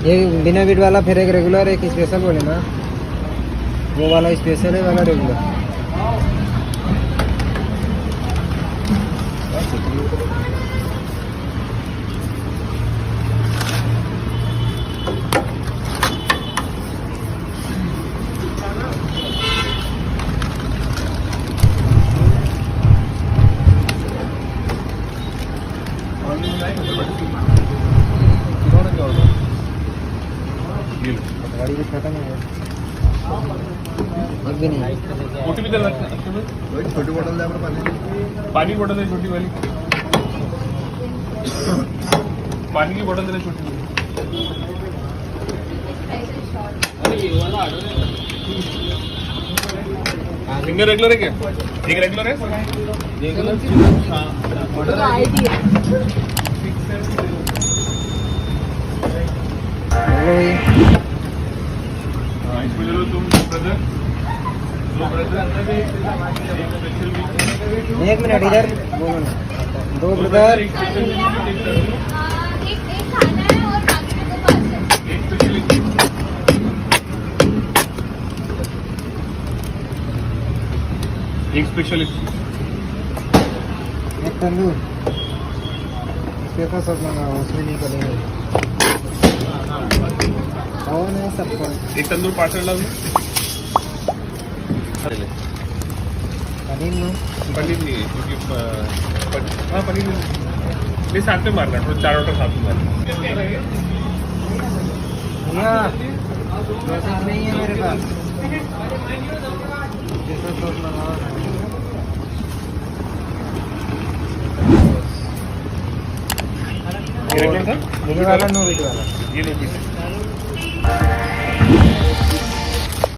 एक बिना बीट वाला, फिर एक रेगुलर, एक स्पेशल बोले ना, वो वाला स्पेशल है, वाला रेगुलर। गाड़ी भी खत्म है, एक भी नहीं। मोटी भी दे छोटी बोतल दे पानी बोतल है छोटी वाली, पानी की बोतल दे छोटी सिंगल रेगुलर है क्या? एक रेगुलर है, इसमें चलो तुम ब्रदर, एक मिनट इधर बोलो ना, दो ब्रदर, एक स्पेशल, एक तंदूर, इसके तो सब मंगा, उसमें नहीं करेंगे। और नहीं सबको एक तंदूर पार्सल डाल दो। पनीर लो, पनीर नहीं है क्योंकि हाँ पनीर नहीं, साथ में मारना, थोड़ा 4 ऑर्डर साथ में मारना। मैसेज नहीं है मेरे पास, जैसा सब मंगाओ। ये रेगुलर था, ये वाला नो बीट वाला, ये लो पीस।